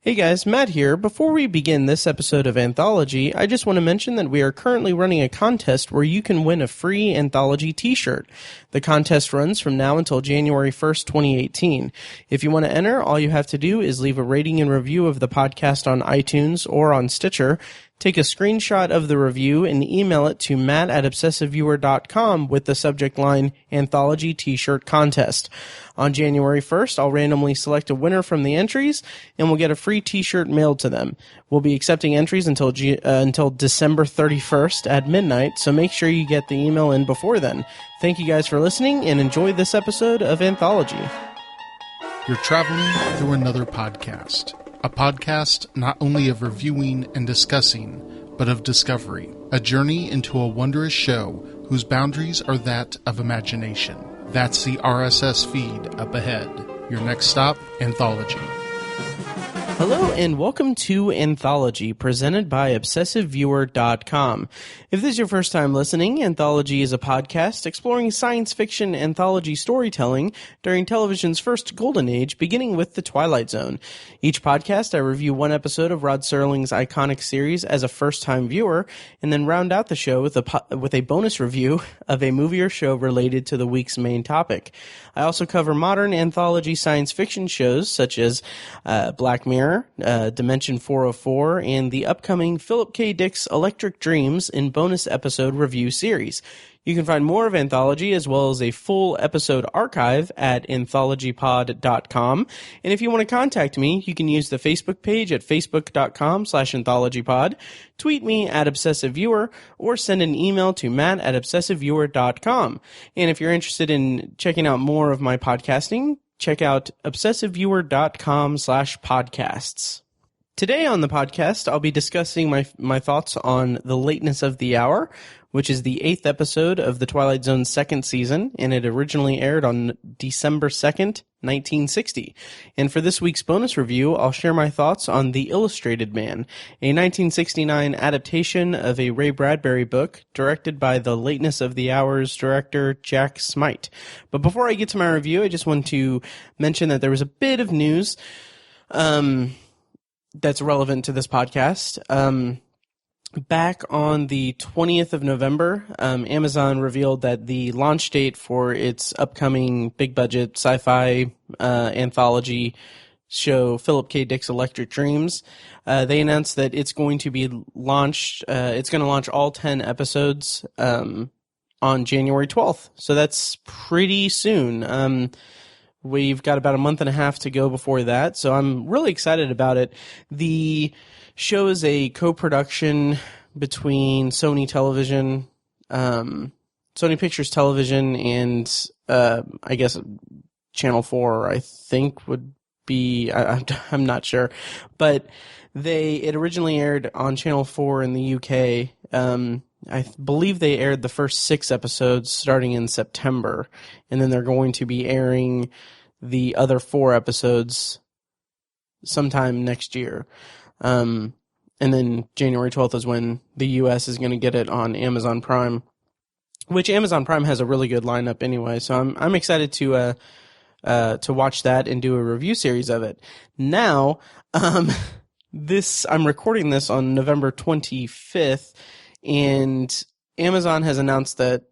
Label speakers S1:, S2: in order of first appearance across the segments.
S1: Hey guys, Matt here. Before we begin this episode of Anthology, I just want to mention that we are currently running a contest where you can win a free Anthology t-shirt. The contest runs from now until January 1st, 2018. If you want to enter, all you have to do is leave a rating and review of the podcast on iTunes or on Stitcher. Take a screenshot of the review and email it to matt@obsessiveviewer.com with the subject line Anthology T-Shirt Contest. On January 1st, I'll randomly select a winner from the entries, and we'll get a free T-shirt mailed to them. We'll be accepting entries until December 31st at midnight, so make sure you get the email in before then. Thank you guys for listening, and enjoy this episode of Anthology.
S2: You're traveling through another podcast. A podcast not only of reviewing and discussing, but of discovery. A journey into a wondrous show whose boundaries are that of imagination. That's the RSS feed up ahead. Your next stop, Anthology.
S1: Hello and welcome to Anthology, presented by ObsessiveViewer.com. If this is your first time listening, Anthology is a podcast exploring science fiction anthology storytelling during television's first golden age, beginning with The Twilight Zone. Each podcast, I review one episode of Rod Serling's iconic series as a first-time viewer, and then round out the show with a bonus review of a movie or show related to the week's main topic. I also cover modern anthology science fiction shows such as Black Mirror, Dimension 404, and the upcoming Philip K. Dick's Electric Dreams in bonus episode review series. You can find more of Anthology as well as a full episode archive at anthologypod.com. And if you want to contact me, you can use the Facebook page at facebook.com/anthologypod, tweet me at obsessiveviewer, or send an email to matt@obsessiveviewer.com. And if you're interested in checking out more of my podcasting, check out obsessiveviewer.com/podcasts. Today on the podcast, I'll be discussing my thoughts on The Lateness of the Hour, which is the 8th episode of the Twilight Zone's second season, and it originally aired on December 2nd, 1960. And for this week's bonus review, I'll share my thoughts on The Illustrated Man, a 1969 adaptation of a Ray Bradbury book directed by The Lateness of the Hour's director Jack Smight. But before I get to my review, I just want to mention that there was a bit of news that's relevant to this podcast. Back on the 20th of November, Amazon revealed that the launch date for its upcoming big-budget sci-fi anthology show, Philip K. Dick's Electric Dreams, they announced that it's going to be launched, it's going to launch all 10 episodes on January 12th. So that's pretty soon. We've got about a month and a half to go before that, so I'm really excited about it. The show is a co-production between Sony Pictures Television, and I guess Channel 4, I think, would be, I'm not sure. But it originally aired on Channel 4 in the UK. I believe they aired the first 6 episodes starting in September, and then they're going to be airing the other 4 episodes sometime next year. And then January 12th is when the US is going to get it on Amazon Prime, which Amazon Prime has a really good lineup anyway. So I'm excited to watch that and do a review series of it. Now, I'm recording this on November 25th, and Amazon has announced that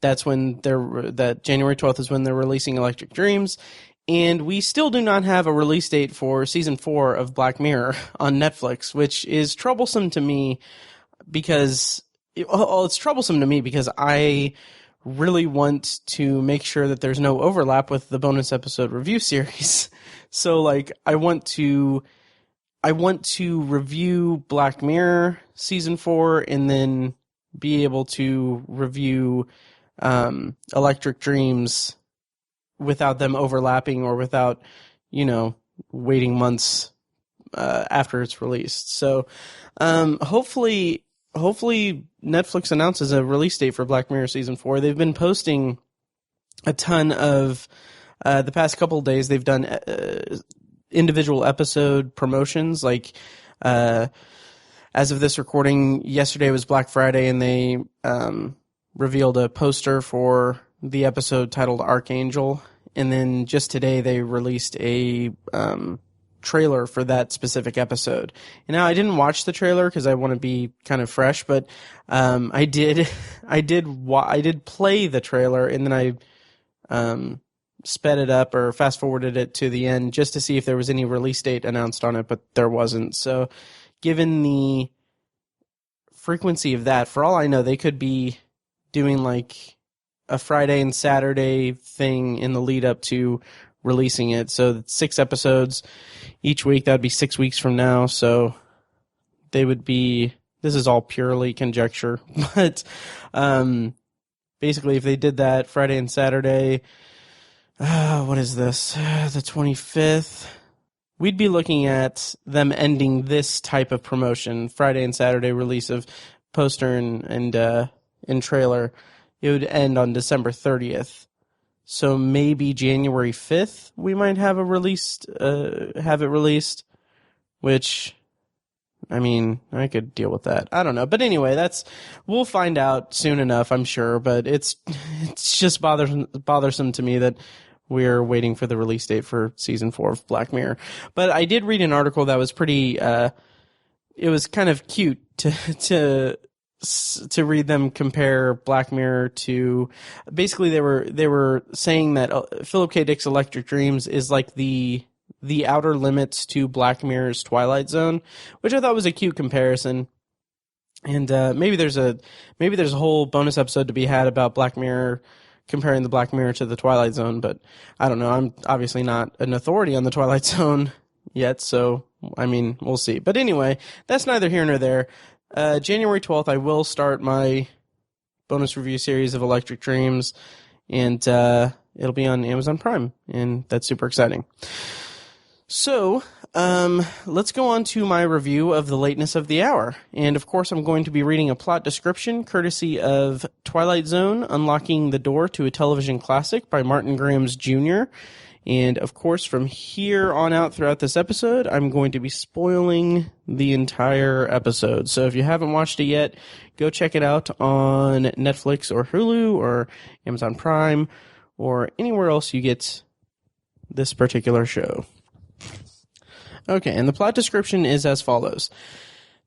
S1: that January 12th is when they're releasing Electric Dreams. And we still do not have a release date for season 4 of Black Mirror on Netflix, which is troublesome to me because I really want to make sure that there's no overlap with the bonus episode review series. So I want to review Black Mirror season 4 and then be able to review Electric Dreams without them overlapping or without, waiting months after it's released. So hopefully Netflix announces a release date for Black Mirror Season 4. They've been posting a ton of, the past couple of days, they've done individual episode promotions. As of this recording, yesterday was Black Friday, and they revealed a poster for the episode titled Archangel, and then just today they released a trailer for that specific episode. And now I didn't watch the trailer because I want to be kind of fresh, but I did play the trailer, and then I sped it up or fast forwarded it to the end just to see if there was any release date announced on it, but there wasn't. So given the frequency of that, for all I know, they could be doing like a Friday and Saturday thing in the lead up to releasing it. So 6 episodes each week. That would be 6 weeks from now. So they would be, this is all purely conjecture, but basically if they did that Friday and Saturday, what is this? The 25th. We'd be looking at them ending this type of promotion, Friday and Saturday release of poster and trailer. It would end on December 30th. So maybe January 5th we might have have it released, which, I mean, I could deal with that. I don't know. But anyway, we'll find out soon enough, I'm sure, but it's just bothersome to me that we're waiting for the release date for season 4 of Black Mirror. But I did read an article that was pretty, it was kind of cute to read them compare Black Mirror to, basically they were saying that Philip K. Dick's Electric Dreams is like the outer limits to Black Mirror's Twilight Zone, which I thought was a cute comparison. And maybe there's a whole bonus episode to be had about Black Mirror, comparing the Black Mirror to the Twilight Zone, but I don't know. I'm obviously not an authority on the Twilight Zone yet, so, I mean, we'll see. But anyway, that's neither here nor there. January 12th, I will start my bonus review series of Electric Dreams, and it'll be on Amazon Prime, and that's super exciting. So, let's go on to my review of The Lateness of the Hour. And of course, I'm going to be reading a plot description courtesy of Twilight Zone, Unlocking the Door to a Television Classic by Martin Grams Jr. And of course, from here on out throughout this episode, I'm going to be spoiling the entire episode. So if you haven't watched it yet, go check it out on Netflix or Hulu or Amazon Prime or anywhere else you get this particular show. Okay, and the plot description is as follows.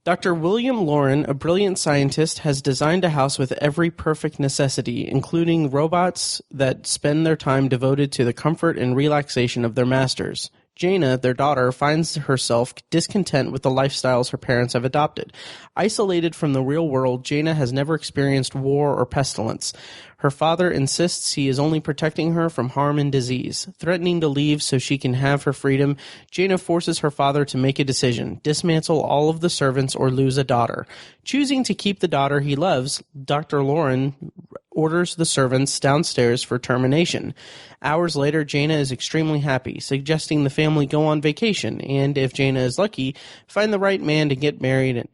S1: Dr. William Lauren, a brilliant scientist, has designed a house with every perfect necessity, including robots that spend their time devoted to the comfort and relaxation of their masters. Jaina, their daughter, finds herself discontent with the lifestyles her parents have adopted. Isolated from the real world, Jaina has never experienced war or pestilence. Her father insists he is only protecting her from harm and disease. Threatening to leave so she can have her freedom, Jaina forces her father to make a decision, dismantle all of the servants or lose a daughter. Choosing to keep the daughter he loves, Dr. Lauren orders the servants downstairs for termination. Hours later, Jaina is extremely happy, suggesting the family go on vacation, and if Jaina is lucky, find the right man and get married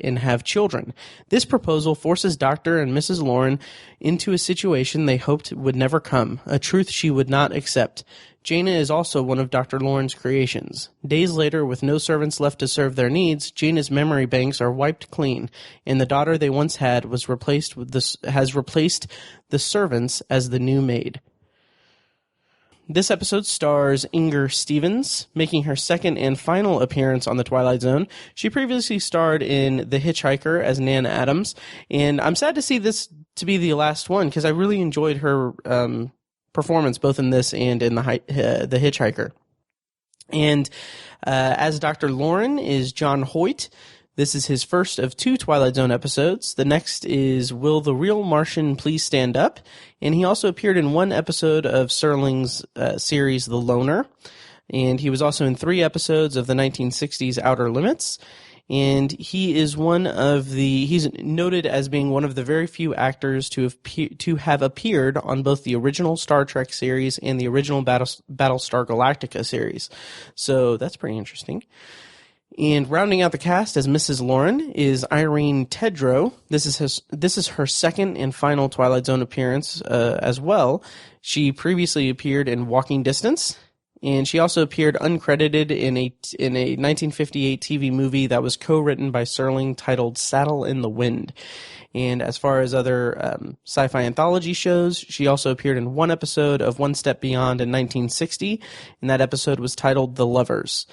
S1: and have children. This proposal forces Dr. and Mrs. Lauren into a situation they hoped would never come, a truth she would not accept. Jaina is also one of Dr. Lauren's creations. Days later, with no servants left to serve their needs, Jaina's memory banks are wiped clean, and the daughter they once had has replaced the servants as the new maid. This episode stars Inger Stevens, making her second and final appearance on The Twilight Zone. She previously starred in The Hitchhiker as Nan Adams, and I'm sad to see this to be the last one, because I really enjoyed her performance both in this and in The Hitchhiker. And as Dr. Lauren is John Hoyt. This is his first of 2 Twilight Zone episodes. The next is Will the Real Martian Please Stand Up? And he also appeared in 1 episode of Serling's series The Loner. And he was also in 3 episodes of the 1960s Outer Limits. And he is he's noted as being one of the very few actors to have appeared on both the original Star Trek series and the original Battlestar Galactica series. So that's pretty interesting. And rounding out the cast as Mrs. Lauren is Irene Tedrow. This is her second and final Twilight Zone appearance as well. She previously appeared in Walking Distance, and she also appeared uncredited in a 1958 TV movie that was co-written by Serling titled Saddle in the Wind. And as far as other sci-fi anthology shows, she also appeared in one episode of One Step Beyond in 1960, and that episode was titled The Lovers.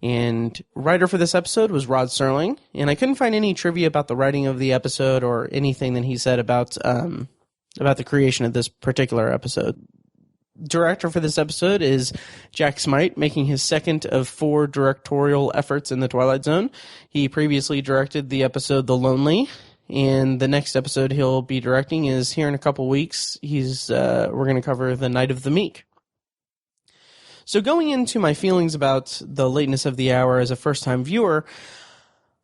S1: And writer for this episode was Rod Serling, and I couldn't find any trivia about the writing of the episode or anything that he said about the creation of this particular episode. Director for this episode is Jack Smight, making his second of 4 directorial efforts in the Twilight Zone. He previously directed the episode The Lonely, and the next episode he'll be directing is here in a couple weeks. We're going to cover The Night of the Meek. So going into my feelings about the lateness of the hour as a first-time viewer,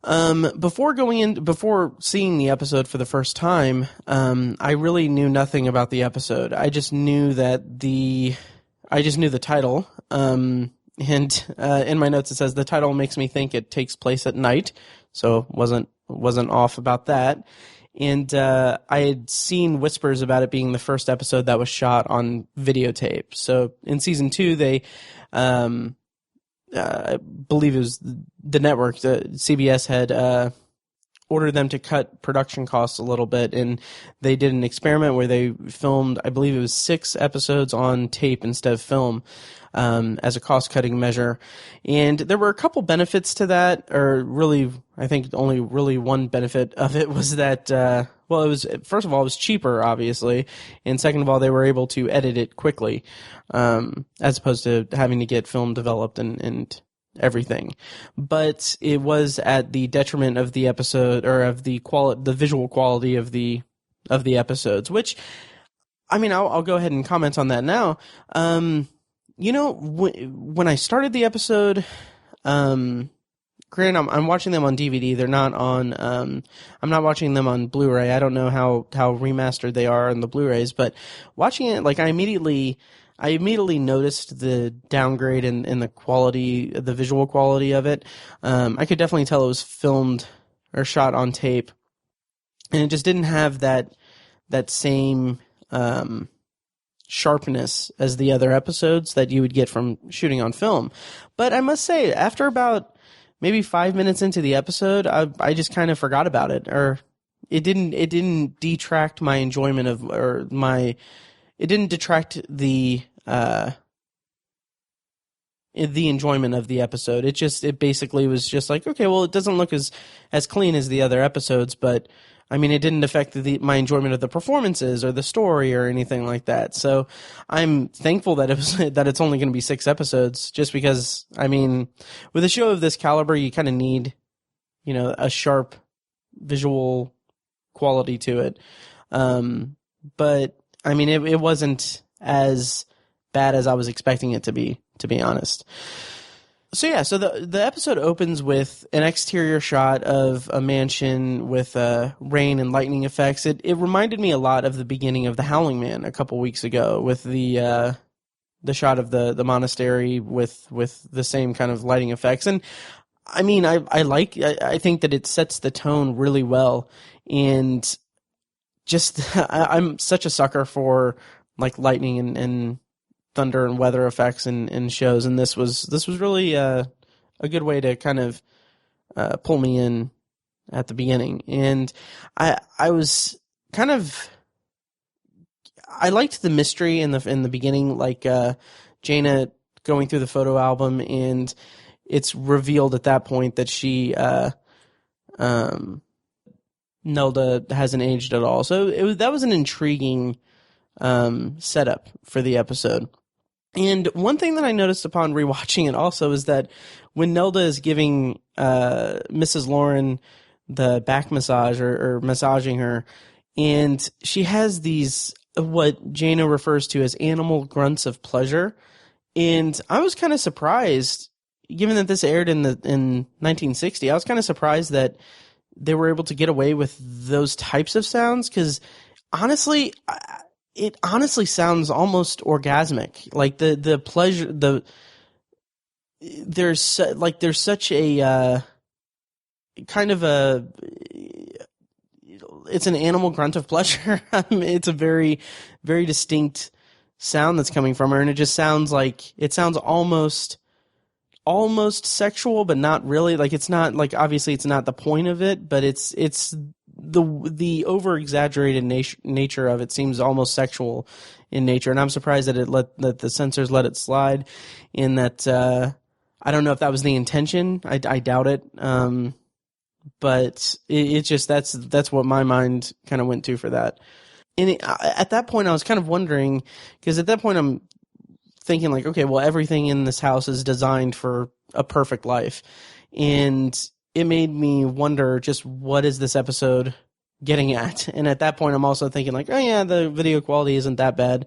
S1: before seeing the episode for the first time, I really knew nothing about the episode. I just knew the title. And in my notes it says the title makes me think it takes place at night, so wasn't off about that. And I had seen whispers about it being the first episode that was shot on videotape. So in season 2, they, I believe it was the network, CBS had ordered them to cut production costs a little bit, and they did an experiment where they filmed, I believe it was 6 episodes on tape instead of film, as a cost-cutting measure. And there were a couple benefits to that, or really, I think only really one benefit of it was that, first of all, it was cheaper, obviously, and second of all, they were able to edit it quickly, as opposed to having to get film developed and everything. But it was at the detriment of the episode, or of the visual quality of the episodes, which, I mean, I'll go ahead and comment on that now. When I started the episode, granted, I'm watching them on DVD. They're not on, I'm not watching them on Blu-ray. I don't know how remastered they are on the Blu-rays, but watching it, like, I immediately noticed the downgrade in the quality, the visual quality of it. I could definitely tell it was filmed or shot on tape, and it just didn't have that same, sharpness as the other episodes that you would get from shooting on film. But I must say, after about maybe 5 minutes into the episode, I just kind of forgot about it, or it didn't detract my enjoyment of, it didn't detract the enjoyment of the episode. It basically was just like, okay, well, it doesn't look as clean as the other episodes, but I mean, it didn't affect my enjoyment of the performances or the story or anything like that. So I'm thankful that it's only going to be 6 episodes, just because, I mean, with a show of this caliber, you kind of need, a sharp visual quality to it. But I mean, it wasn't as bad as I was expecting it to be honest. So yeah, so the episode opens with an exterior shot of a mansion with rain and lightning effects. It reminded me a lot of the beginning of The Howling Man a couple weeks ago, with the shot of the monastery with the same kind of lighting effects. And I mean, I think that it sets the tone really well, and just I'm such a sucker for like lightning and thunder and weather effects in shows, and this was really a good way to kind of pull me in at the beginning. And I was kind of, I liked the mystery in the beginning, like Jaina going through the photo album, and it's revealed at that point that she Nelda hasn't aged at all. So that was an intriguing setup for the episode. And one thing that I noticed upon rewatching it also is that when Nelda is giving Mrs. Lauren the back massage or massaging her, and she has these, what Jaina refers to as animal grunts of pleasure. And I was kind of surprised, given that this aired in 1960, I was kind of surprised that they were able to get away with those types of sounds, because honestly, it honestly sounds almost orgasmic. Like the pleasure, there's such a kind of a, it's an animal grunt of pleasure. It's a very, very distinct sound that's coming from her, and it just sounds like, it sounds almost sexual, but not really. Like, it's not, like, obviously it's not the point of it, but it's the over exaggerated nature of it seems almost sexual in nature, and I'm surprised that the censors let it slide. In that, I don't know if that was the intention. I doubt it. But it's just that's what my mind kind of went to for that. And at that point, I was kind of wondering, because at that point I'm thinking like, okay, well, everything in this house is designed for a perfect life, and it made me wonder just what is this episode getting at. And at that point, I'm also thinking like, oh yeah, the video quality isn't that bad.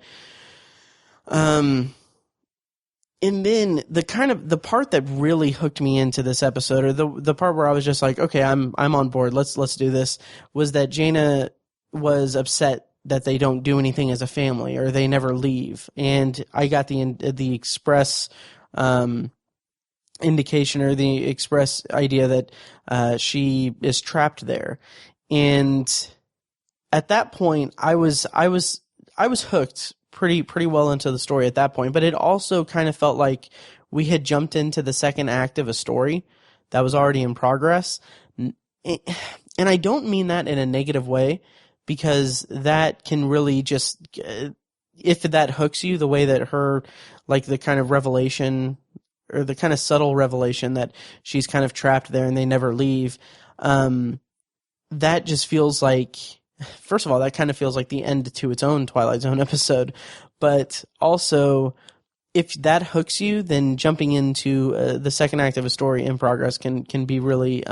S1: And then the part that really hooked me into this episode, or the part where I was just like, okay, I'm on board. Let's do this, was that Jaina was upset that they don't do anything as a family, or they never leave. And I got the express indication, or the express idea that she is trapped there. And at that point, I was hooked pretty well into the story at that point, but it also kind of felt like we had jumped into the second act of a story that was already in progress. And I don't mean that in a negative way, because that can really just, if that hooks you the way that her, like the kind of revelation, or the kind of subtle revelation that she's kind of trapped there and they never leave, that just feels like, first of all, that kind of feels like the end to its own Twilight Zone episode. But also, if that hooks you, then jumping into the second act of a story in progress can be really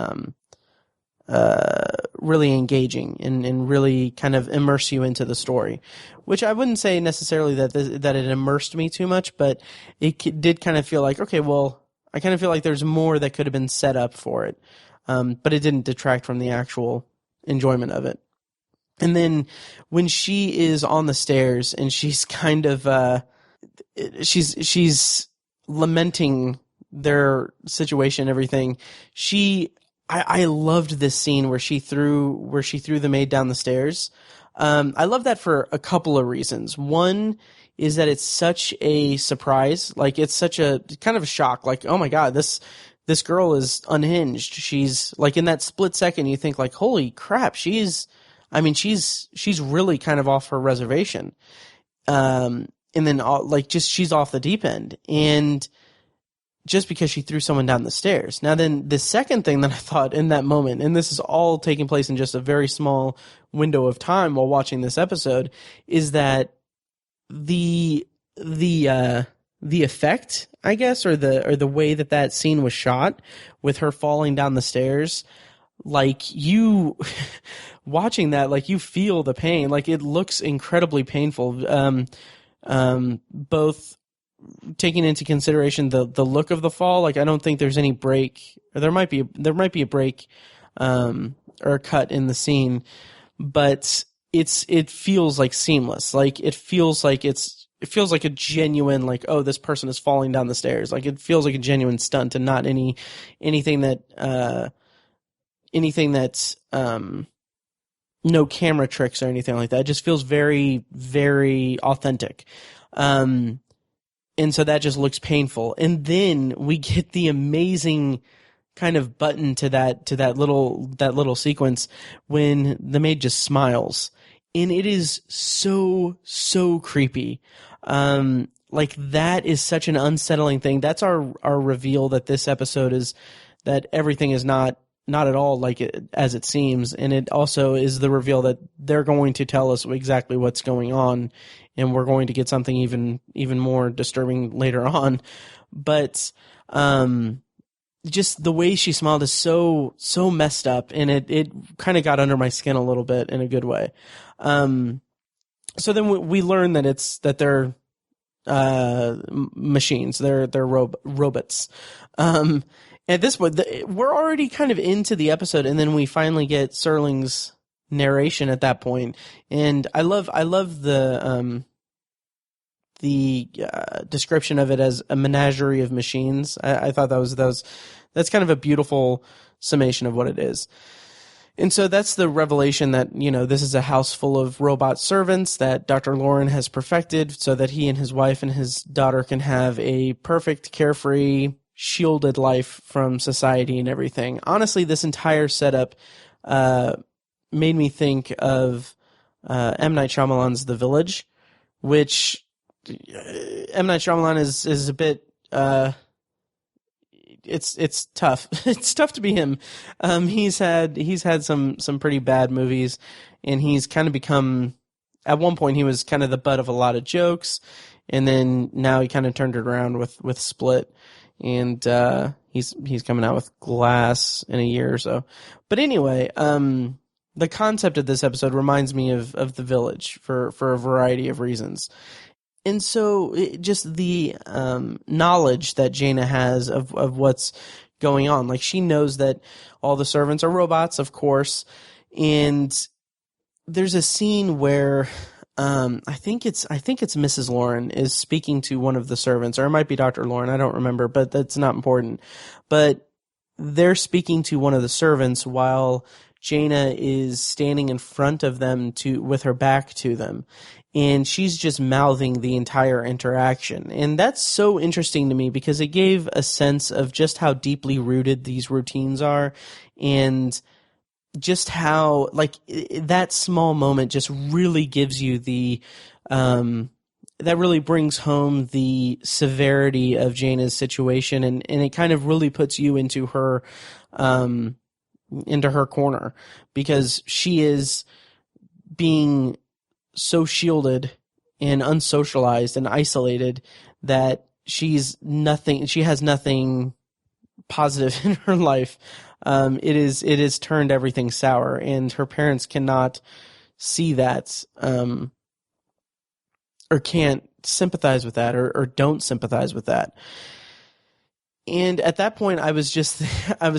S1: really engaging and really kind of immerse you into the story. Which I wouldn't say necessarily that it immersed me too much, but it did kind of feel like, okay, well, I kind of feel like there's more that could have been set up for it. But it didn't detract from the actual enjoyment of it. And then when she is on the stairs and she's kind of she's lamenting their situation and everything, I loved this scene where she threw the maid down the stairs. I love that for a couple of reasons. One is that it's such a surprise, like it's such a kind of a shock, like, oh my God, this girl is unhinged. She's like, in that split second you think like, holy crap, she's really kind of off her reservation. And then like just she's off the deep end, and just because she threw someone down the stairs. Now then, the second thing that I thought in that moment, and this is all taking place in just a very small window of time while watching this episode, is that the effect, I guess, or the way that scene was shot with her falling down the stairs, like you watching that, like you feel the pain, like it looks incredibly painful. Both taking into consideration the look of the fall, like I don't think there's any break, or there might be a break or a cut in the scene, but it feels like seamless. Like it feels like a genuine, like, oh, this person is falling down the stairs. Like it feels like a genuine stunt, and not anything that's no camera tricks or anything like that. It just feels very, very authentic. And so that just looks painful. And then we get the amazing kind of button to that little sequence when the maid just smiles. And it is so creepy. Like that is such an unsettling thing. That's our reveal that this episode is, that everything is not at all like it as it seems. And it also is the reveal that they're going to tell us exactly what's going on, and we're going to get something even more disturbing later on. But just the way she smiled is so messed up, and it kind of got under my skin a little bit in a good way. So then we learn that they're machines, they're robots. At this point, we're already kind of into the episode, and then we finally get Serling's narration at that point. And I love the description of it as a menagerie of machines. I thought that's kind of a beautiful summation of what it is. And so that's the revelation that, this is a house full of robot servants that Dr. Lauren has perfected so that he and his wife and his daughter can have a perfect, carefree, shielded life from society and everything. Honestly, this entire setup made me think of M. Night Shyamalan's The Village, which M. Night Shyamalan is a bit it's tough. It's tough to be him. He's had some pretty bad movies, and he's kind of become, at one point he was kind of the butt of a lot of jokes, and then now he kind of turned it around with Split, and he's coming out with Glass in a year or so. But anyway, the concept of this episode reminds me of The Village for a variety of reasons. And so just the knowledge that Jaina has of what's going on. Like, she knows that all the servants are robots, of course. And there's a scene where I think it's Mrs. Lauren is speaking to one of the servants, or it might be Dr. Lauren, I don't remember, but that's not important. But they're speaking to one of the servants while Jaina is standing in front of them with her back to them. And she's just mouthing the entire interaction. And that's so interesting to me because it gave a sense of just how deeply rooted these routines are, and just how, like, that small moment just really gives you that really brings home the severity of Jaina's situation, and it kind of really puts you into her corner, because she is being so shielded and unsocialized and isolated that she has nothing positive in her life. It is turned everything sour, and her parents cannot see that, or can't sympathize with that, or don't sympathize with that. And at that point, I was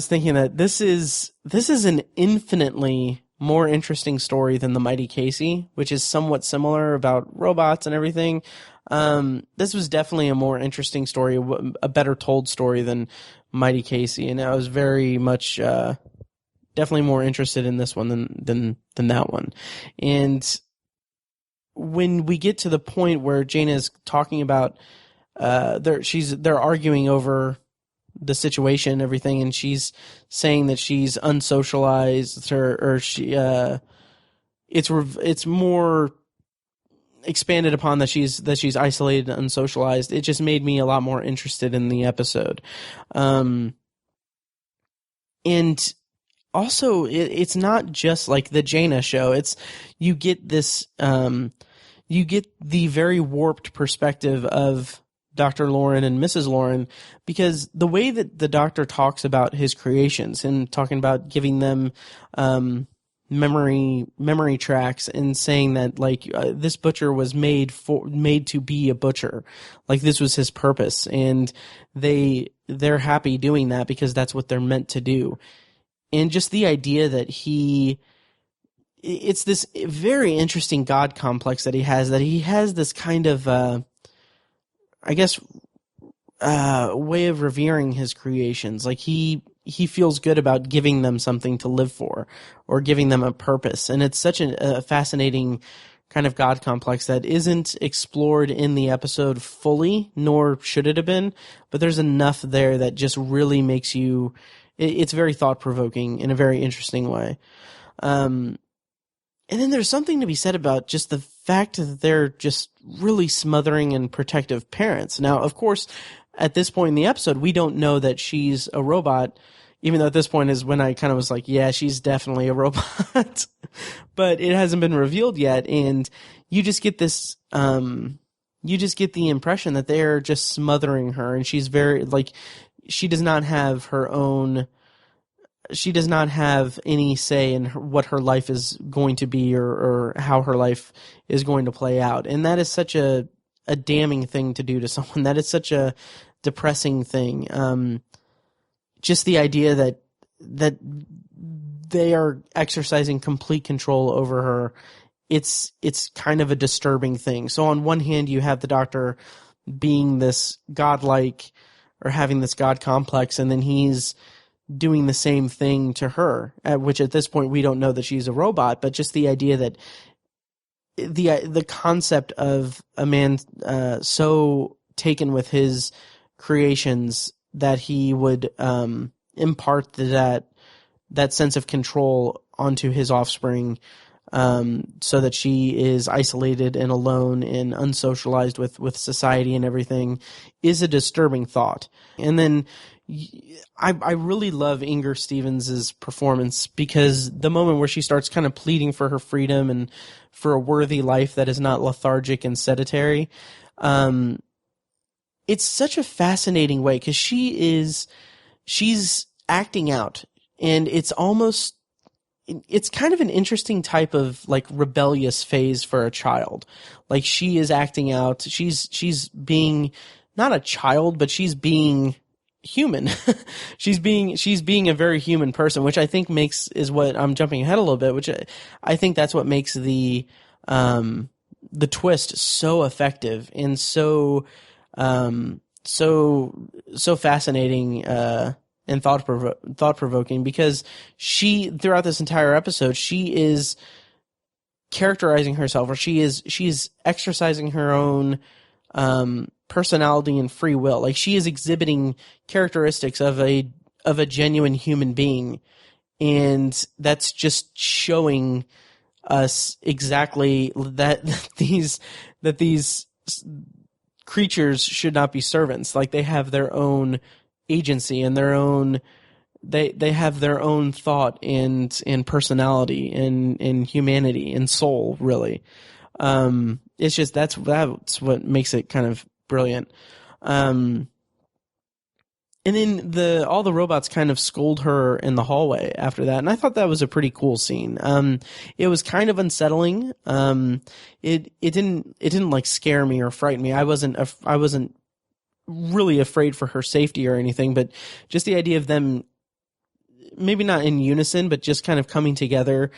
S1: thinking that this is an infinitely more interesting story than The Mighty Casey, which is somewhat similar about robots and everything. This was definitely a more interesting story, a better told story than Mighty Casey, and I was very much definitely more interested in this one than that one. And when we get to the point where Jaina is talking about they're arguing over the situation and everything, and she's saying that she's unsocialized, or she it's more expanded upon that she's isolated and unsocialized. It just made me a lot more interested in the episode. And also it's not just like the Jaina show. It's, you get this you get the very warped perspective of Dr. Lauren and Mrs. Lauren, because the way that the doctor talks about his creations and talking about giving them memory tracks and saying that, like, this butcher was made to be a butcher, like this was his purpose, and they're happy doing that because that's what they're meant to do. And just the idea that it's this very interesting God complex that he has this kind of way of revering his creations. Like, he feels good about giving them something to live for, or giving them a purpose. And it's such a fascinating kind of God complex that isn't explored in the episode fully, nor should it have been. But there's enough there that just really makes you, it's very thought-provoking in a very interesting way. And then there's something to be said about just the fact that they're just really smothering and protective parents. Now, of course, at this point in the episode, we don't know that she's a robot, even though at this point is when I kind of was like, yeah, she's definitely a robot. But it hasn't been revealed yet, and you just get this, you just get the impression that they're just smothering her, and she's very, like, she does not have any say in what her life is going to be, or how her life is going to play out. And that is such a damning thing to do to someone. That is such a depressing thing. Just the idea that they are exercising complete control over her, it's kind of a disturbing thing. So on one hand, you have the doctor being this godlike, or having this God complex, and then he's doing the same thing to her, which at this point we don't know that she's a robot, but just the idea that the concept of a man so taken with his creations that he would impart that that sense of control onto his offspring, so that she is isolated and alone and unsocialized with society and everything, is a disturbing thought. And then I really love Inger Stevens' performance, because the moment where she starts kind of pleading for her freedom and for a worthy life that is not lethargic and sedentary, it's such a fascinating way, because she's acting out, and it's kind of an interesting type of like rebellious phase for a child. Like, she is acting out. She's being not a child, but she's being human. she's being a very human person, which I think is what I'm jumping ahead a little bit, which I think that's what makes the twist so effective and so fascinating, and thought provoking, because she, throughout this entire episode, she is characterizing herself, or she's exercising her own personality and free will. Like, she is exhibiting characteristics of a genuine human being, and that's just showing us exactly that these creatures should not be servants. Like, they have their own agency and their own, they have their own thought and personality and humanity and soul, really. It's just, that's what makes it kind of brilliant. And then all the robots kind of scold her in the hallway after that, and I thought that was a pretty cool scene. It was kind of unsettling. It didn't like scare me or frighten me. I wasn't really afraid for her safety or anything, but just the idea of them maybe not in unison, but just kind of coming together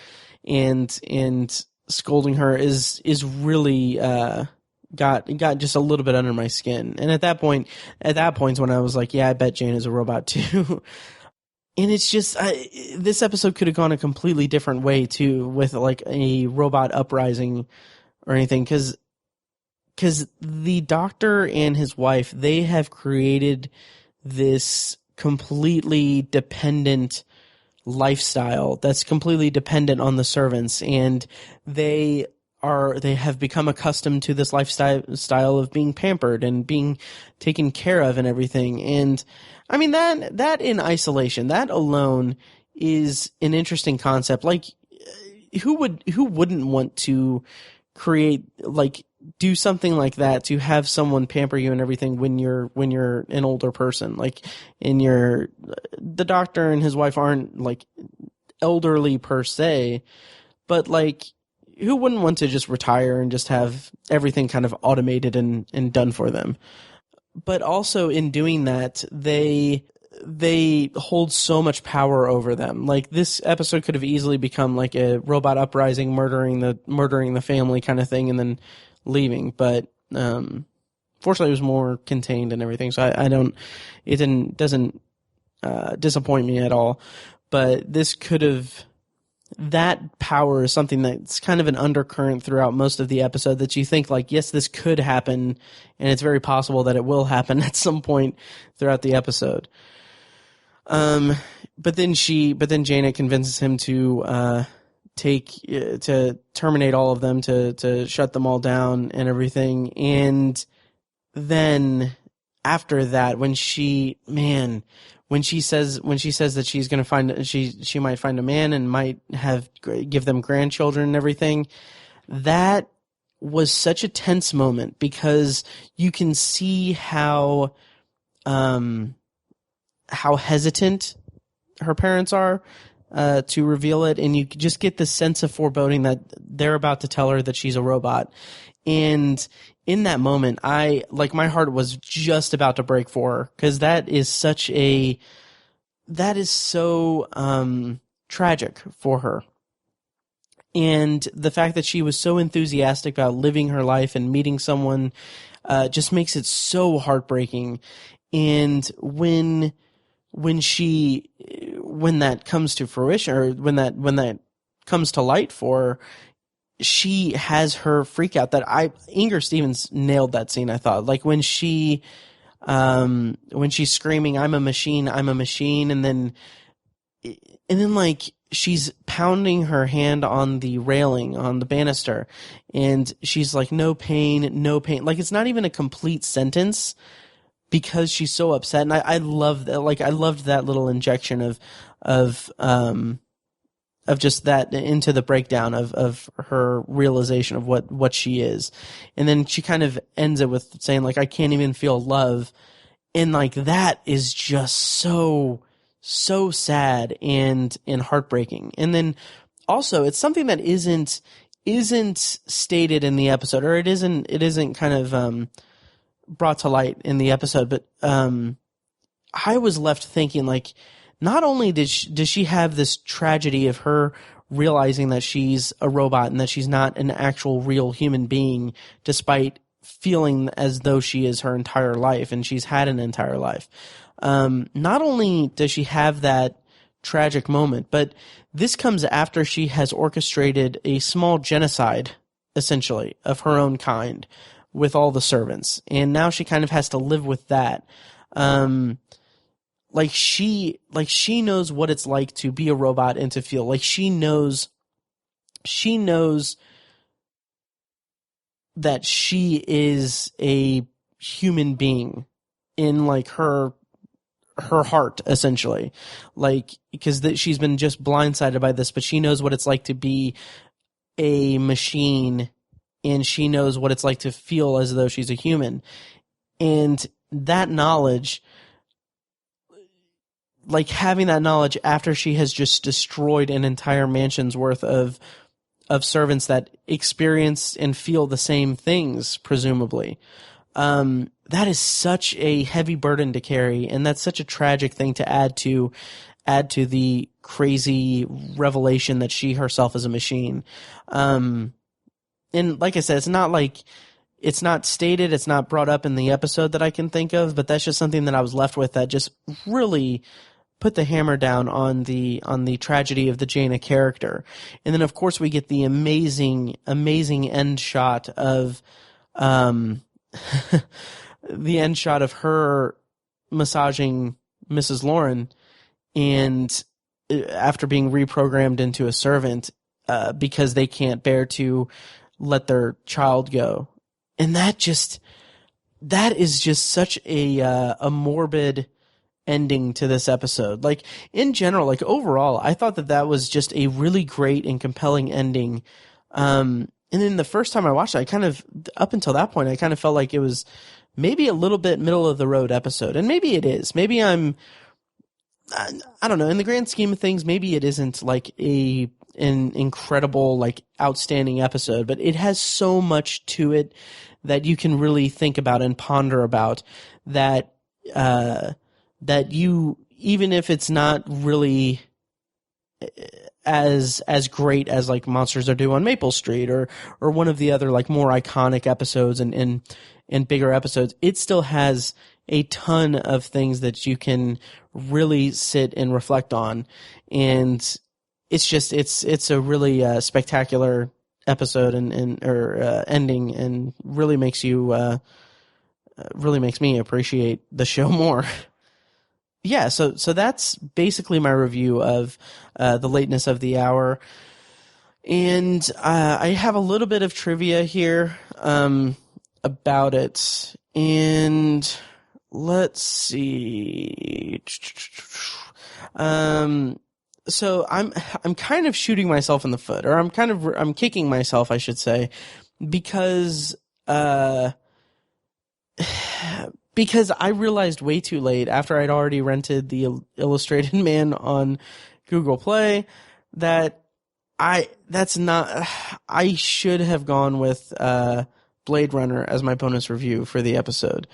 S1: and scolding her is really got just a little bit under my skin. And at that point when I was like, yeah, I bet Jane is a robot too. And it's just, this episode could have gone a completely different way too, with like a robot uprising or anything, because the doctor and his wife, they have created this completely dependent lifestyle that's completely dependent on the servants, and they have become accustomed to this lifestyle of being pampered and being taken care of and everything. And I mean, that in isolation, that alone is an interesting concept. Like, who wouldn't want to create, like, do something like that, to have someone pamper you and everything when you're an older person? Like, the doctor and his wife aren't like elderly per se, but like, who wouldn't want to just retire and just have everything kind of automated and done for them? But also, in doing that, they hold so much power over them. Like, this episode could have easily become like a robot uprising, murdering the family kind of thing, and then leaving. But fortunately, it was more contained and everything, so it doesn't disappoint me at all. But this could have, that power is something that's kind of an undercurrent throughout most of the episode, that you think like, yes, this could happen, and it's very possible that it will happen at some point throughout the episode. But then Janet convinces him to terminate all of them, to shut them all down and everything. And then after that, when she says that she's going to find, she might find a man and might give them grandchildren and everything, that was such a tense moment, because you can see how hesitant her parents are to reveal it, and you just get the sense of foreboding that they're about to tell her that she's a robot. And in that moment, my heart was just about to break for her, because that is so tragic for her. And the fact that she was so enthusiastic about living her life and meeting someone just makes it so heartbreaking. And when that comes to fruition, or when that comes to light for her, she has her freak out Inger Stevens nailed that scene, I thought. Like, when she's screaming, I'm a machine, and then and then like she's pounding her hand on the railing, on the banister, and she's like, no pain, no pain. Like, it's not even a complete sentence because she's so upset. And I love that. Like, I loved that little injection of just that into the breakdown of her realization of what she is. And then she kind of ends it with saying like, I can't even feel love. And like, that is just so sad and heartbreaking. And then also it's something that isn't stated in the episode, or it isn't kind of brought to light in the episode, but I was left thinking like, not only does she have this tragedy of her realizing that she's a robot and that she's not an actual real human being, despite feeling as though she is her entire life, and she's had an entire life. Not only does she have that tragic moment, but this comes after she has orchestrated a small genocide, essentially, of her own kind with all the servants. And now she kind of has to live with that. Like she knows what it's like to be a robot and to feel like she knows that she is a human being in like her heart, essentially, like, because she's been just blindsided by this, but she knows what it's like to be a machine, and she knows what it's like to feel as though she's a human. And that knowledge, like having that knowledge after she has just destroyed an entire mansion's worth of servants that experience and feel the same things, presumably. That is such a heavy burden to carry, and that's such a tragic thing to add to the crazy revelation that she herself is a machine. And like I said, it's not stated, it's not brought up in the episode that I can think of, but that's just something that I was left with that just really put the hammer down on the tragedy of the Jaina character. And then of course we get the amazing end shot of the end shot of her massaging Mrs. Lauren, and after being reprogrammed into a servant because they can't bear to let their child go. And that is just such a morbid ending to this episode. Like, in general, like overall, I thought that was just a really great and compelling ending. And then the first time I watched it, up until that point, I kind of felt like it was maybe a little bit middle of the road episode. And maybe it is. Maybe I don't know, in the grand scheme of things, maybe it isn't like an incredible, like outstanding episode, but it has so much to it that you can really think about and ponder about, that you, even if it's not really as great as like Monsters Are Due on Maple Street or one of the other like more iconic episodes and bigger episodes, it still has a ton of things that you can really sit and reflect on. And it's just, it's a really spectacular episode or ending, and really makes me appreciate the show more. Yeah, so that's basically my review of The Lateness of the Hour. And I have a little bit of trivia here about it. And let's see. So I'm kind of shooting myself in the foot, or I'm kicking myself, I should say, because I realized way too late, after I'd already rented the Illustrated Man on Google Play, that I should have gone with Blade Runner as my bonus review for the episode.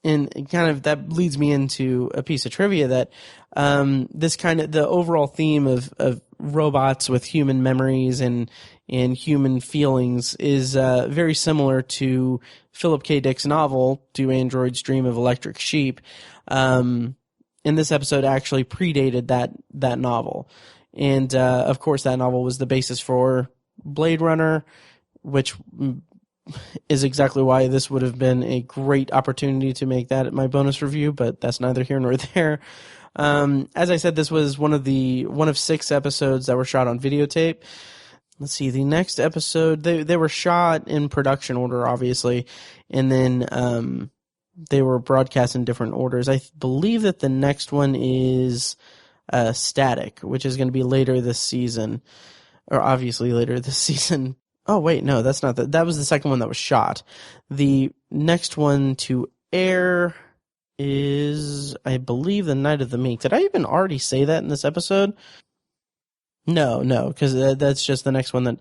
S1: And kind of that leads me into a piece of trivia that this kind of the overall theme of robots with human memories and human feelings is very similar to Philip K. Dick's novel, Do Androids Dream of Electric Sheep? And this episode actually predated that novel. And of course that novel was the basis for Blade Runner, which is exactly why this would have been a great opportunity to make that my bonus review, but that's neither here nor there. As I said, this was one of 6 episodes that were shot on videotape. Let's see, the next episode, they were shot in production order, obviously, and then they were broadcast in different orders. I believe that the next one is Static, which is going to be later this season, or obviously later this season. Oh, wait, no, that's not that was the second one that was shot. The next one to air is, I believe, The Night of the Meek. Did I even already say that in this episode? No, because that's just the next one that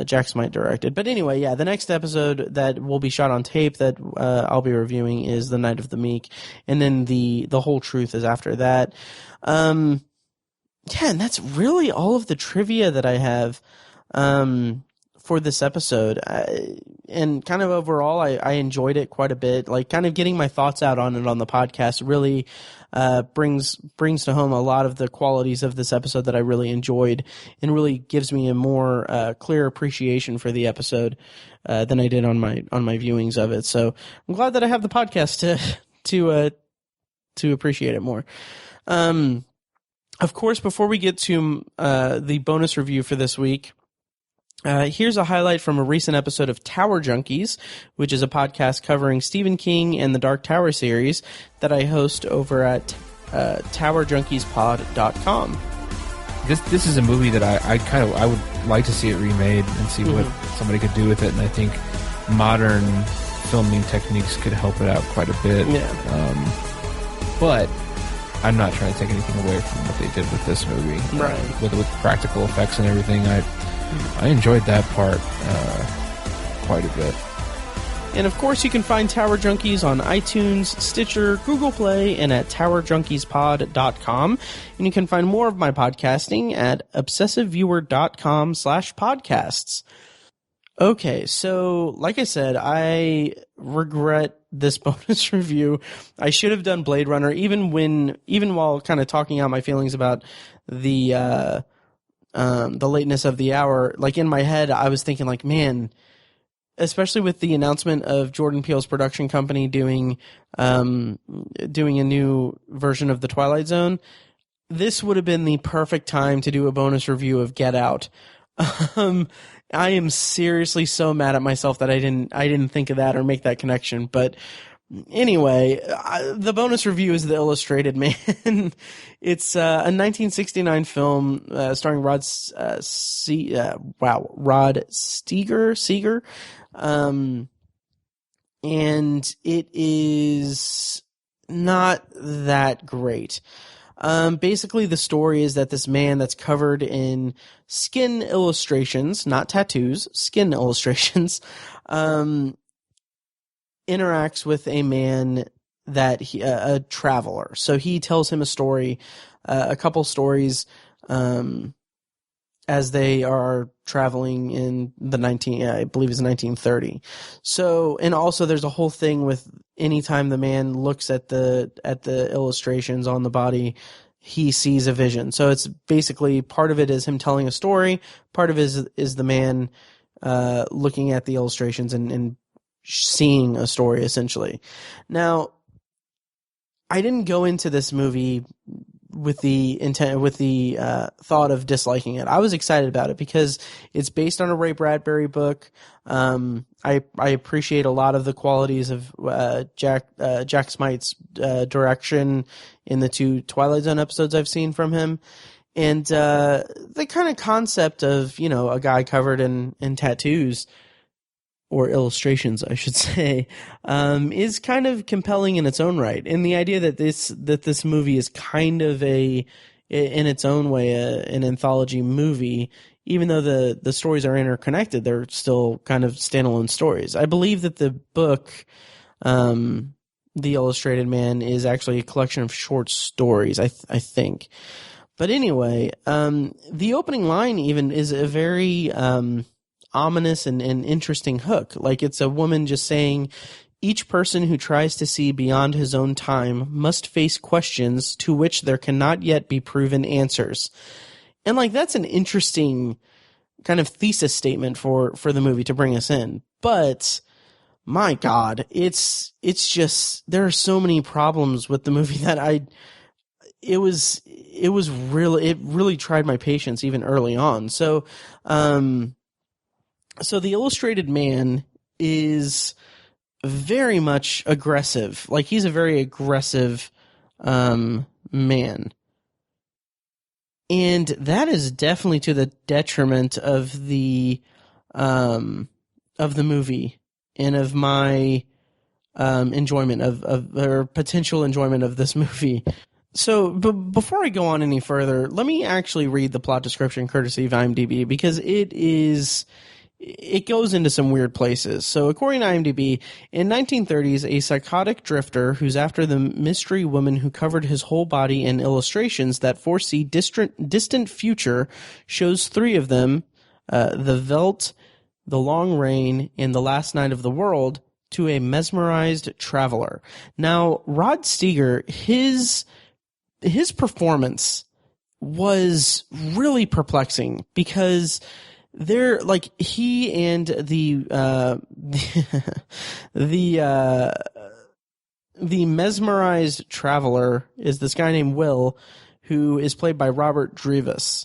S1: Jack Smight directed. But anyway, yeah, the next episode that will be shot on tape that I'll be reviewing is The Night of the Meek, and then the whole truth is after that. Yeah, and that's really all of the trivia that I have for this episode. And kind of overall, I enjoyed it quite a bit. Like, kind of getting my thoughts out on it on the podcast really brings to home a lot of the qualities of this episode that I really enjoyed, and really gives me a more clear appreciation for the episode than I did on my viewings of it. So I'm glad that I have the podcast to appreciate it more. Of course, before we get to the bonus review for this week, here's a highlight from a recent episode of Tower Junkies, which is a podcast covering Stephen King and the Dark Tower series that I host over at towerjunkiespod.com.
S3: This is a movie that I would like to see it remade and see what somebody could do with it, and I think modern filming techniques could help it out quite a bit.
S1: Yeah.
S3: But I'm not trying to take anything away from what they did with this movie.
S1: Right.
S3: With practical effects and everything, I enjoyed that part quite a bit.
S1: And of course, you can find Tower Junkies on iTunes, Stitcher, Google Play, and at towerjunkiespod.com. And you can find more of my podcasting at obsessiveviewer.com/podcasts. Okay, so like I said, I regret this bonus review. I should have done Blade Runner, even while kind of talking out my feelings about the lateness of the hour. Like, in my head, I was thinking, like, man, especially with the announcement of Jordan Peele's production company doing a new version of the Twilight Zone, this would have been the perfect time to do a bonus review of Get Out. I am seriously so mad at myself that I didn't think of that or make that connection. But anyway, the bonus review is The Illustrated Man. It's a 1969 film starring Rod Steiger. And it is not that great. Basically, the story is that this man that's covered in skin illustrations, not tattoos, skin illustrations, interacts with a man that a traveler. So he tells him a story, a couple stories, as they are traveling in the I believe it's 1930. So, and also there's a whole thing with anytime the man looks at the illustrations on the body, he sees a vision. So it's basically, part of it is him telling a story, part of it is the man looking at the illustrations and seeing a story, essentially. Now, I didn't go into this movie with the thought of disliking it. I was excited about it because it's based on a Ray Bradbury book. I appreciate a lot of the qualities of Jack Smite's direction in the 2 Twilight Zone episodes I've seen from him, and the kind of concept of, you know, a guy covered in tattoos, or illustrations, I should say, is kind of compelling in its own right. And the idea that this movie is kind of in its own way, an anthology movie, even though the stories are interconnected, they're still kind of standalone stories. I believe that the book, The Illustrated Man, is actually a collection of short stories, I think. But anyway, the opening line even is a very ominous and interesting hook. Like, it's a woman just saying, each person who tries to see beyond his own time must face questions to which there cannot yet be proven answers. And like, that's an interesting kind of thesis statement for the movie to bring us in. But my God, it's just, there are so many problems with the movie that it really tried my patience even early on. So the Illustrated Man is very much aggressive. Like, he's a very aggressive man. And that is definitely to the detriment of the movie and of my enjoyment or potential enjoyment of this movie. So, before I go on any further, let me actually read the plot description courtesy of IMDb, because it goes into some weird places. So, according to IMDb, in 1930s, a psychotic drifter who's after the mystery woman who covered his whole body in illustrations that foresee distant future shows three of them, the Veldt, the Long Rain, and the Last Night of the World, to a mesmerized traveler. Now, Rod Steiger, his performance was really perplexing, because they're like, he and the mesmerized traveler is this guy named Will, who is played by Robert Drivas.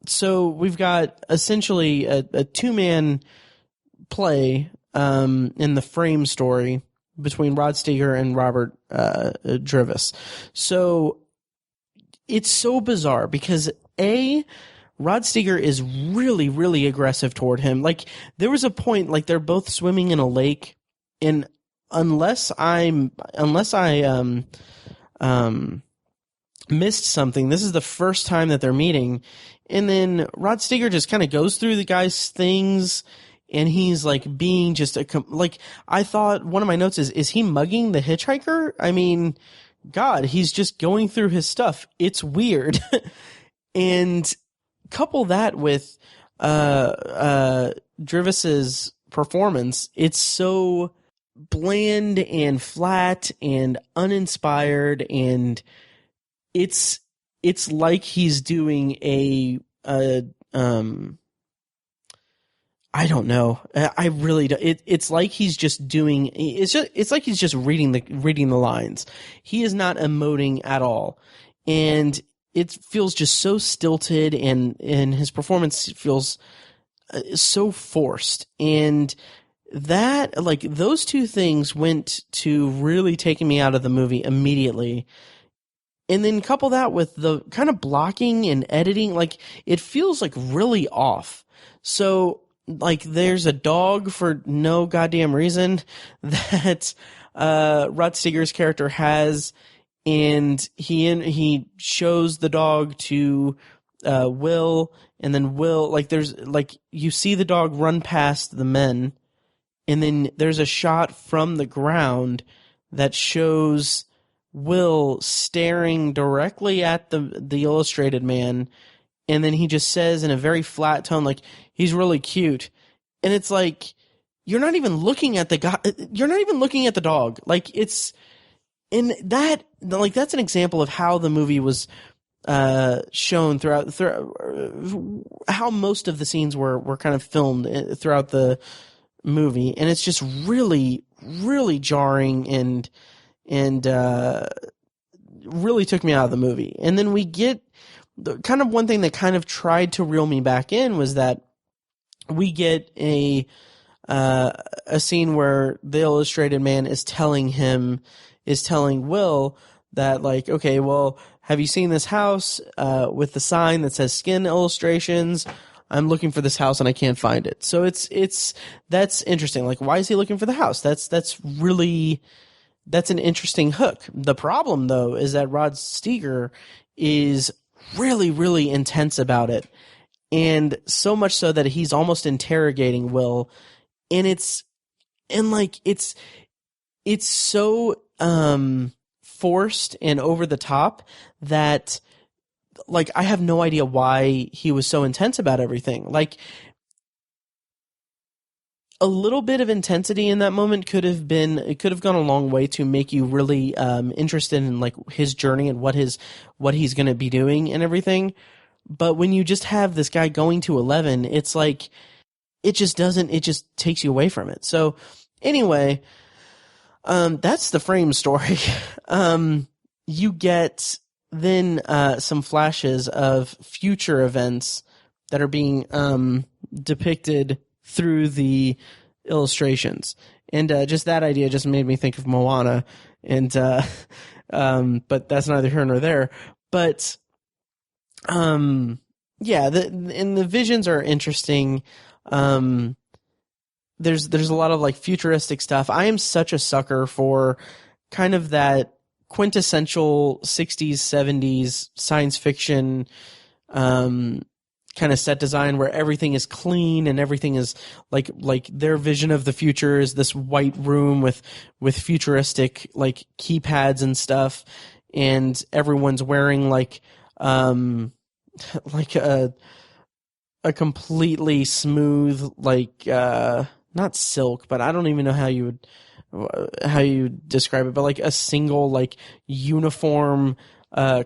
S1: So we've got essentially a two-man play in the frame story between Rod Steiger and Robert Drivas. So it's so bizarre, because Rod Steiger is really, really aggressive toward him. Like, there was a point, like, they're both swimming in a lake, and unless I missed something, this is the first time that they're meeting, and then Rod Steiger just kind of goes through the guy's things, and he's like being just I thought, one of my notes is he mugging the hitchhiker? I mean, God, he's just going through his stuff. It's weird. And couple that with Drivas's performance, it's so bland and flat and uninspired, and it's like he's doing I don't know. I really don't. It's like he's just doing. It's like he's just reading the lines. He is not emoting at all, and it feels just so stilted, and his performance feels so forced. And that, like, those two things went to really taking me out of the movie immediately. And then couple that with the kind of blocking and editing, like, it feels like really off. So, like, there's a dog for no goddamn reason that Rod Steiger's character has, and he shows the dog to Will, and then Will, like, there's, like, you see the dog run past the men, and then there's a shot from the ground that shows Will staring directly at the Illustrated Man, and then he just says in a very flat tone, like, he's really cute. And it's like, you're not even looking at the guy, you're not even looking at the dog. Like, it's, and that, like, that's an example of how the movie was shown throughout how most of the scenes were kind of filmed throughout the movie. And it's just really, really jarring, and really took me out of the movie. And then we get kind of one thing that kind of tried to reel me back in was that we get a scene where the Illustrated Man is telling Will that, like, okay, well, have you seen this house with the sign that says Skin Illustrations? I'm looking for this house and I can't find it. So that's interesting. Like, why is he looking for the house? That's an interesting hook. The problem, though, is that Rod Steiger is really, really intense about it. And so much so that he's almost interrogating Will. And it's so forced and over the top that, like, I have no idea why he was so intense about everything. Like, a little bit of intensity in that moment could have gone a long way to make you really interested in, like, his journey and what he's going to be doing and everything. But when you just have this guy going to 11, it's like, it just takes you away from it. So anyway, that's the frame story. you get then some flashes of future events that are being depicted through the illustrations. And just that idea just made me think of Moana. And but that's neither here nor there. But yeah, the visions are interesting. There's a lot of like futuristic stuff. I am such a sucker for kind of that quintessential 60s, 70s science fiction kind of set design where everything is clean and everything is like their vision of the future is this white room with futuristic like keypads and stuff, and everyone's wearing like a completely smooth like not silk, but I don't even know how you describe it, but like a single like uniform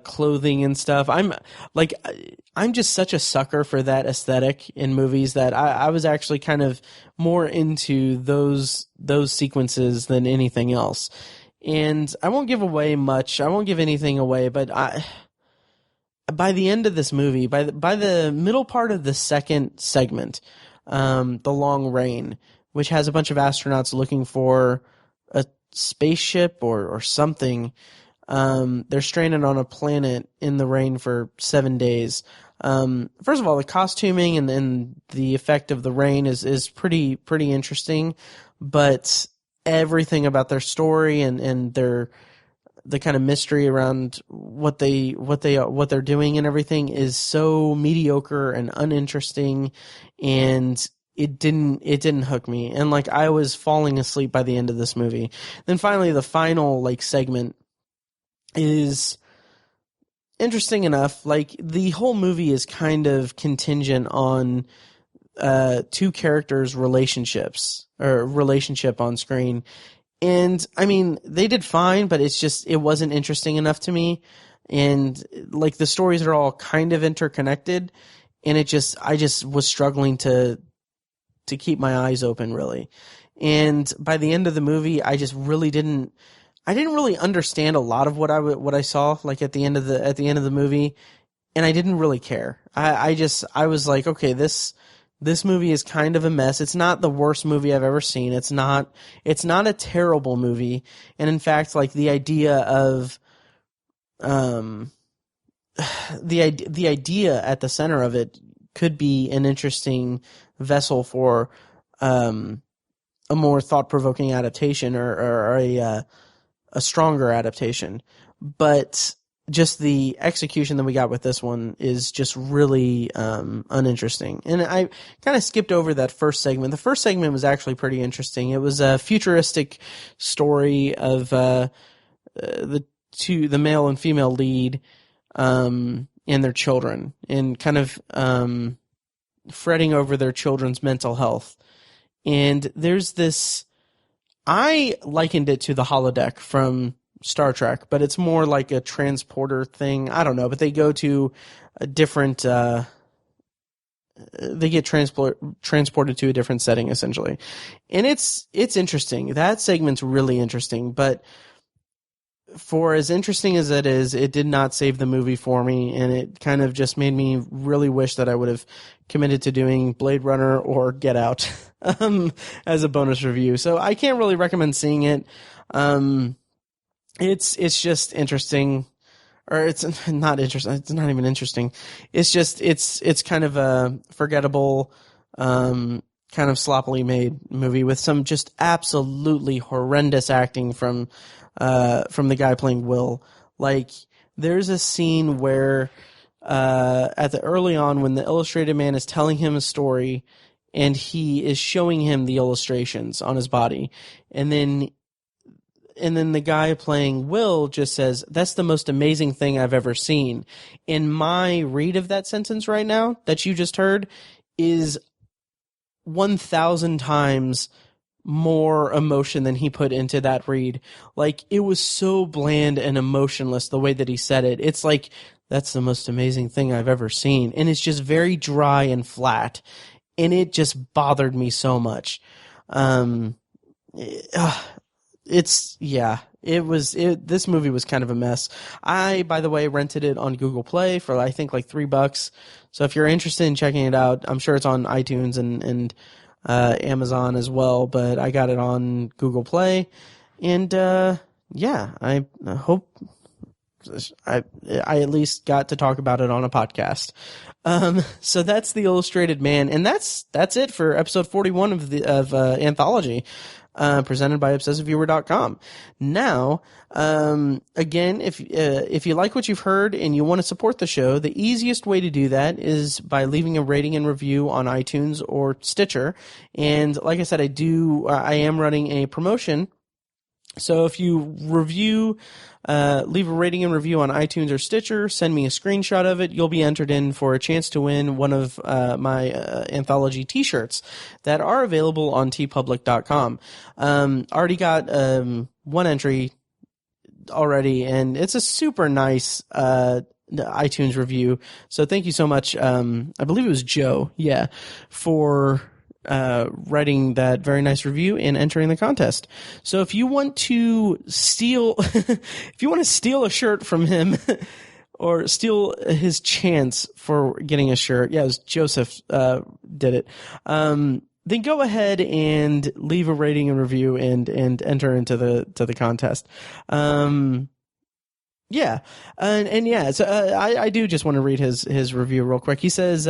S1: clothing and stuff. I'm just such a sucker for that aesthetic in movies that I was actually kind of more into those sequences than anything else. And I won't give away much. I won't give anything away, but by the end of this movie, by the middle part of the second segment, The Long Rain, which has a bunch of astronauts looking for a spaceship or something. They're stranded on a planet in the rain for 7 days. First of all, the costuming and the effect of the rain is pretty interesting, but everything about their story and the kind of mystery around what they're doing and everything is so mediocre and uninteresting, and it didn't hook me. And like I was falling asleep by the end of this movie. Then finally the final like segment is interesting enough. Like the whole movie is kind of contingent on two characters' relationship on screen. And I mean, they did fine, but it wasn't interesting enough to me. And like the stories are all kind of interconnected, and I just was struggling to keep my eyes open, really. And by the end of the movie, I didn't really understand a lot of what I saw like at the end of the movie, and I didn't really care. I was like, okay, this movie is kind of a mess. It's not the worst movie I've ever seen. It's not a terrible movie. And in fact, like the idea of the idea at the center of it could be an interesting vessel for a more thought-provoking adaptation or a stronger adaptation. But just the execution that we got with this one is just really uninteresting. And I kind of skipped over that first segment. The first segment was actually pretty interesting. It was a futuristic story of the male and female lead and their children, and kind of fretting over their children's mental health. And there's this, I likened it to the holodeck from Star Trek, but it's more like a transporter thing. I don't know, but they go to a different, they get transported to a different setting essentially. And it's interesting. That segment's really interesting, but for as interesting as it is, it did not save the movie for me, and it kind of just made me really wish that I would have committed to doing Blade Runner or Get Out as a bonus review. So I can't really recommend seeing it. It's just interesting, or it's not interesting. It's not even interesting. It's just it's kind of a forgettable, kind of sloppily made movie with some just absolutely horrendous acting from the guy playing Will. Like there's a scene where early on when the illustrated man is telling him a story and he is showing him the illustrations on his body, and then the guy playing Will just says, "That's the most amazing thing I've ever seen." And my read of that sentence right now that you just heard is 1,000 times more emotion than he put into that read. Like it was so bland and emotionless the way that he said it. It's like, "That's the most amazing thing I've ever seen." And it's just very dry and flat. And it just bothered me so much. It's This movie was kind of a mess. I, by the way, rented it on Google Play for I think like $3. So if you're interested in checking it out, I'm sure it's on iTunes and Amazon as well. But I got it on Google Play, and yeah, I hope I at least got to talk about it on a podcast. So that's The Illustrated Man, and that's it for episode 41 of Anthology. Presented by ObsessiveViewer.com. Now, again, if you like what you've heard and you want to support the show, the easiest way to do that is by leaving a rating and review on iTunes or Stitcher. And like I said, I am running a promotion. So if you leave a rating and review on iTunes or Stitcher, send me a screenshot of it, you'll be entered in for a chance to win one of my Anthology t-shirts that are available on tpublic.com. Already got one entry already, and it's a super nice iTunes review. So thank you so much. I believe it was Joe, for writing that very nice review and entering the contest. So if you want to steal a shirt from him or steal his chance for getting a shirt, it was Joseph did it. Then go ahead and leave a rating and review and enter into the contest. So I do just want to read his review real quick. He says,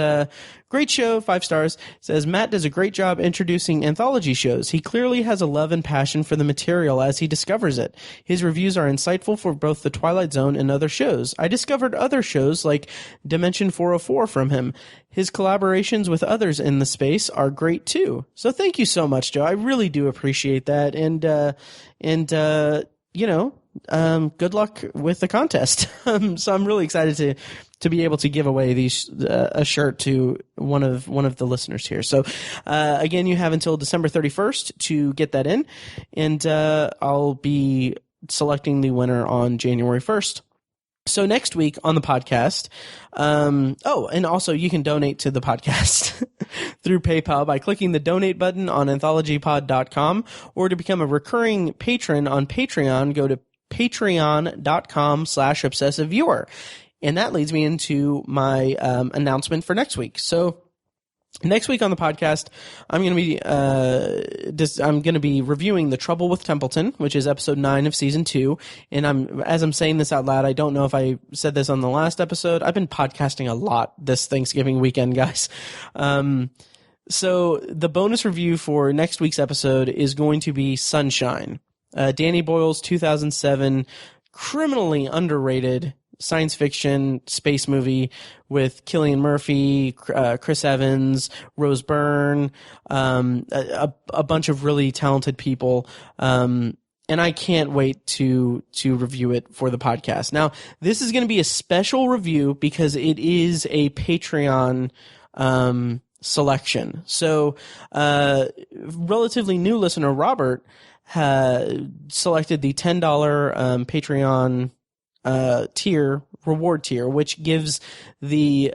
S1: great show, 5 stars. Says, Matt does a great job introducing anthology shows. He clearly has a love and passion for the material as he discovers it. His reviews are insightful for both the Twilight Zone and other shows. I discovered other shows like Dimension 404 from him. His collaborations with others in the space are great too. So thank you so much, Joe. I really do appreciate that. Good luck with the contest. So I'm really excited to be able to give away a shirt to one of the listeners here. So, again, you have until December 31st to get that in, and I'll be selecting the winner on January 1st. So next week on the podcast, and also you can donate to the podcast through PayPal by clicking the donate button on anthologypod.com, or to become a recurring patron on Patreon, go to patreon.com/obsessiveviewer. And that leads me into my announcement for next week. So next week on the podcast, I'm going to be reviewing The Trouble with Templeton, which is episode 9 of season 2. And as I'm saying this out loud, I don't know if I said this on the last episode. I've been podcasting a lot this Thanksgiving weekend, guys. So the bonus review for next week's episode is going to be Sunshine. Danny Boyle's 2007 criminally underrated science fiction space movie with Cillian Murphy, Chris Evans, Rose Byrne, a bunch of really talented people. And I can't wait to review it for the podcast. Now, this is going to be a special review because it is a Patreon selection. So, relatively new listener Robert selected the $10 Patreon reward tier, which gives the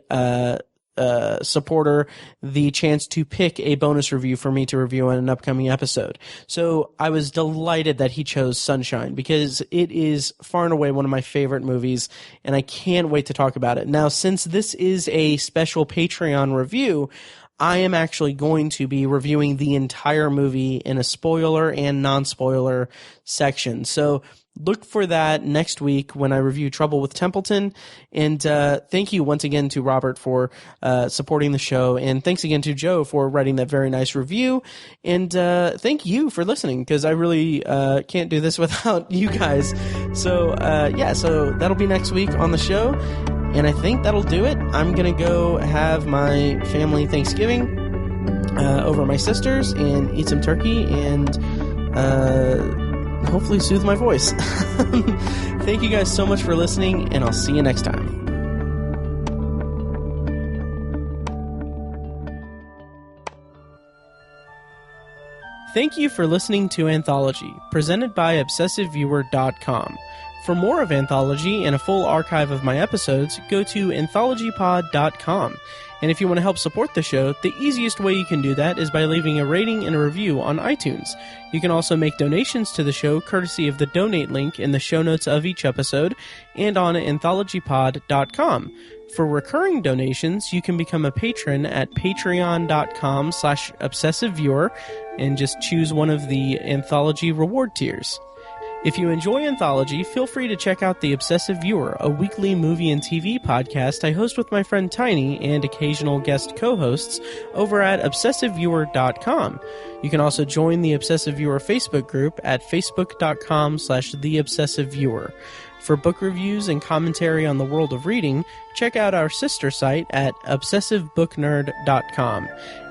S1: supporter the chance to pick a bonus review for me to review on an upcoming episode. So I was delighted that he chose Sunshine because it is far and away one of my favorite movies, and I can't wait to talk about it. Now, since this is a special Patreon review, I am actually going to be reviewing the entire movie in a spoiler and non-spoiler section. So look for that next week when I review Trouble with Templeton. And thank you once again to Robert for supporting the show. And thanks again to Joe for writing that very nice review. And thank you for listening, because I really can't do this without you guys. So, so that'll be next week on the show. And I think that'll do it. I'm going to go have my family Thanksgiving over at my sister's and eat some turkey and hopefully soothe my voice. Thank you guys so much for listening, and I'll see you next time. Thank you for listening to Anthology, presented by ObsessiveViewer.com. For more of Anthology and a full archive of my episodes, go to anthologypod.com. And if you want to help support the show, the easiest way you can do that is by leaving a rating and a review on iTunes. You can also make donations to the show courtesy of the donate link in the show notes of each episode and on anthologypod.com. For recurring donations, you can become a patron at patreon.com/obsessiveviewer and just choose one of the Anthology reward tiers. If you enjoy Anthology, feel free to check out The Obsessive Viewer, a weekly movie and TV podcast I host with my friend Tiny and occasional guest co-hosts over at obsessiveviewer.com. You can also join the Obsessive Viewer Facebook group at facebook.com/theobsessiveviewer. For book reviews and commentary on the world of reading, check out our sister site at obsessivebooknerd.com.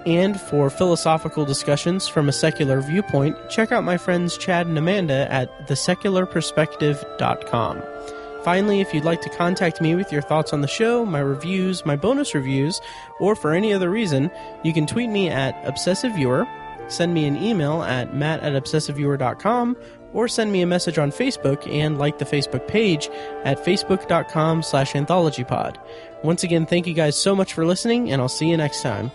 S1: And for philosophical discussions from a secular viewpoint, check out my friends Chad and Amanda at thesecularperspective.com. Finally, if you'd like to contact me with your thoughts on the show, my reviews, my bonus reviews, or for any other reason, you can tweet me at obsessiveviewer, send me an email at matt@obsessiveviewer.com, or send me a message on Facebook and like the Facebook page at facebook.com/anthologypod. Once again, thank you guys so much for listening, and I'll see you next time.